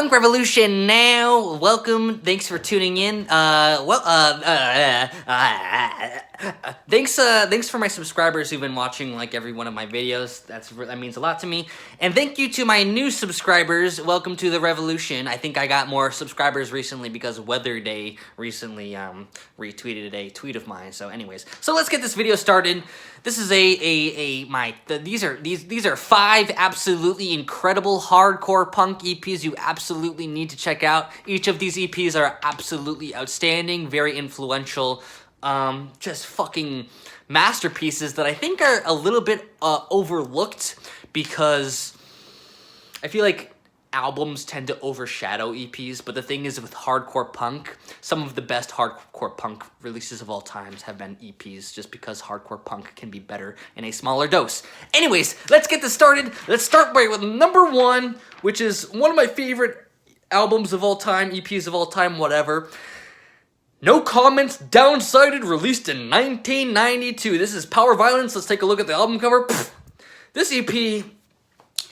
Punk Revolution now. Welcome. Thanks for tuning in. Thanks for my subscribers who've been watching like every one of my videos. That means a lot to me. And thank you to my new subscribers. Welcome to the revolution. I think I got more subscribers recently because Weather Day recently retweeted a tweet of mine. So anyways, so let's get this video started. This is these are 5 absolutely incredible hardcore punk EPs you absolutely need to check out. Each of these EPs are absolutely outstanding, very influential, just fucking masterpieces that I think are a little bit overlooked because I feel like albums tend to overshadow EPs, but the thing is with hardcore punk, some of the best hardcore punk releases of all times have been EPs just because hardcore punk can be better in a smaller dose. Anyways, let's get this started. Let's start with number 1, which is one of my favorite albums of all time, EPs of all time, whatever. No Comments, Downsided, released in 1992. This is Power Violence. Let's take a look at the album cover. This EP,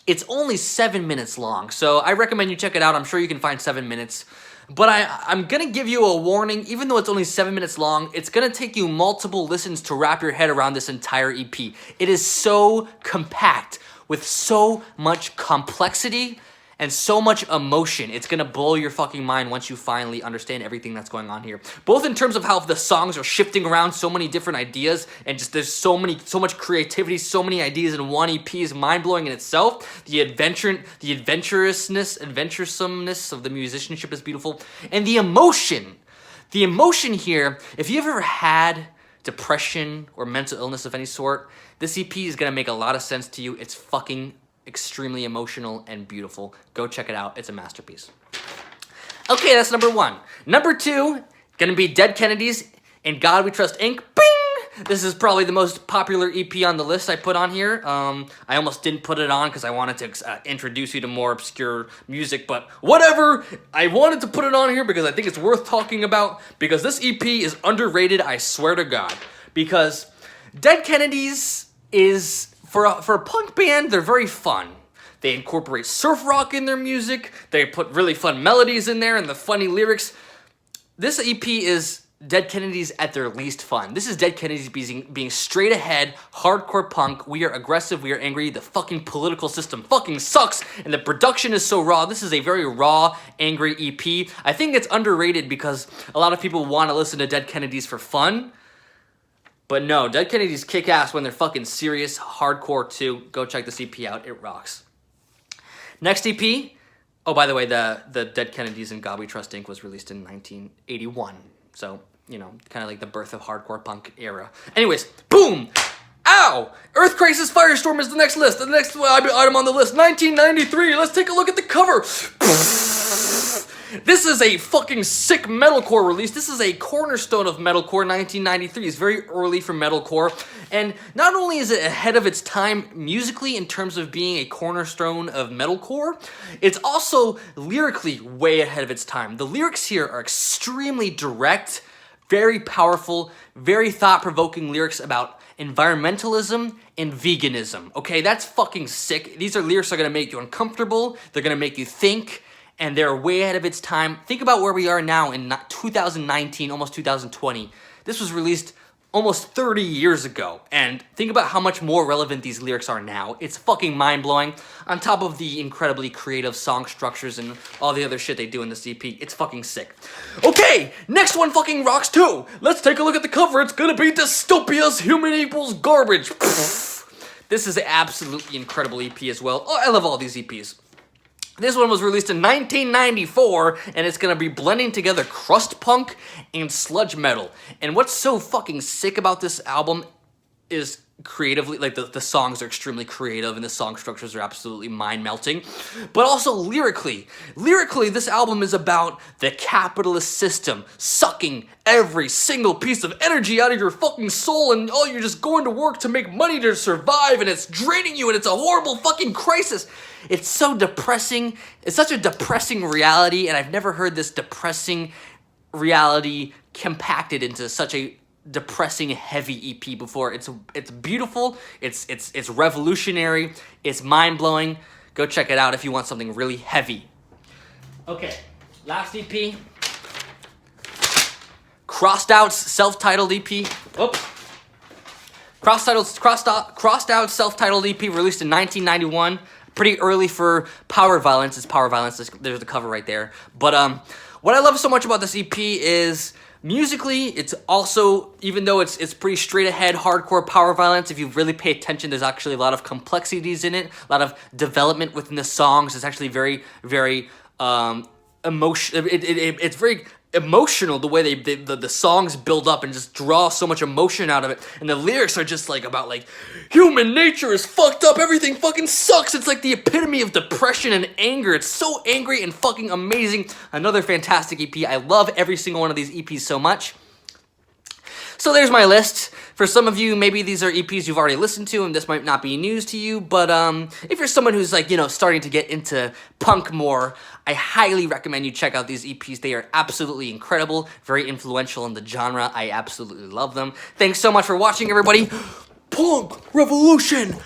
it's only 7 minutes long, so I recommend you check it out. I'm sure you can find 7 minutes. But I'm going to give you a warning. Even though it's only 7 minutes long, it's going to take you multiple listens to wrap your head around this entire EP. It is so compact with so much complexity and so much emotion. It's gonna blow your fucking mind once you finally understand everything that's going on here. Both in terms of how the songs are shifting around so many different ideas, and just there's so much creativity, so many ideas in one EP is mind-blowing in itself. The adventurousness of the musicianship is beautiful. And the emotion here, if you've ever had depression or mental illness of any sort, this EP is gonna make a lot of sense to you. It's fucking extremely emotional and beautiful. Go check it out. It's a masterpiece. Okay, that's number 1. Number 2, gonna be Dead Kennedys and God We Trust Inc. Bing! This is probably the most popular EP on the list I put on here. I almost didn't put it on because I wanted to introduce you to more obscure music, but whatever. I wanted to put it on here because I think it's worth talking about, because this EP is underrated, I swear to God. Because Dead Kennedys is, for a punk band, they're very fun. They incorporate surf rock in their music. They put really fun melodies in there and the funny lyrics. This EP is Dead Kennedys at their least fun. This is Dead Kennedys being straight ahead, hardcore punk. We are aggressive, we are angry. The fucking political system fucking sucks, and the production is so raw. This is a very raw, angry EP. I think it's underrated because a lot of people want to listen to Dead Kennedys for fun. But no, Dead Kennedys kick ass when they're fucking serious, hardcore too. Go check this EP out, it rocks. Next EP, oh, by the way, the Dead Kennedys and God We Trust Inc. was released in 1981. So, you know, kind of like the birth of hardcore punk era. Anyways, boom! Ow! Earth Crisis Firestorm is the next list. The next item on the list, 1993. Let's take a look at the cover. This is a fucking sick metalcore release. This is a cornerstone of metalcore. 1993 is very early for metalcore. And not only is it ahead of its time musically in terms of being a cornerstone of metalcore, it's also lyrically way ahead of its time. The lyrics here are extremely direct, very powerful, very thought-provoking lyrics about environmentalism and veganism. Okay, that's fucking sick. These are lyrics that are gonna make you uncomfortable. They're gonna make you think. And they're way ahead of its time. Think about where we are now in 2019, almost 2020. This was released almost 30 years ago. And think about how much more relevant these lyrics are now. It's fucking mind-blowing. On top of the incredibly creative song structures and all the other shit they do in this EP. It's fucking sick. Okay, next one fucking rocks too. Let's take a look at the cover. It's gonna be Dystopia's Human Equals Garbage. This is an absolutely incredible EP as well. Oh, I love all these EPs. This one was released in 1994, and it's gonna be blending together crust punk and sludge metal. And what's so fucking sick about this album is creatively, like the songs are extremely creative and the song structures are absolutely mind-melting. But also lyrically, this album is about the capitalist system sucking every single piece of energy out of your fucking soul, and oh, you're just going to work to make money to survive, and it's draining you, and it's a horrible fucking crisis. It's so depressing. It's such a depressing reality, and I've never heard this depressing reality compacted into such a depressing, heavy EP before. It's beautiful. It's revolutionary. It's mind blowing. Go check it out if you want something really heavy. Okay, last EP. Crossed Out's self-titled EP. Whoop. Crossed Out's self-titled EP released in 1991. Pretty early for Power Violence. It's Power Violence. There's the cover right there. But what I love so much about this EP is musically, it's also, even though it's pretty straight ahead hardcore Power Violence, if you really pay attention, there's actually a lot of complexities in it, a lot of development within the songs. It's actually very, very emotion. It's very emotional the way the songs build up and just draw so much emotion out of it, and the lyrics are just like about like human nature is fucked up, everything fucking sucks. It's like the epitome of depression and anger. It's so angry and fucking amazing. Another fantastic EP. I love every single one of these EPs so much. So there's my list. For some of you, maybe these are EPs you've already listened to, and this might not be news to you, but if you're someone who's like, starting to get into punk more, I highly recommend you check out these EPs. They are absolutely incredible, very influential in the genre. I absolutely love them. Thanks so much for watching, everybody. Punk Revolution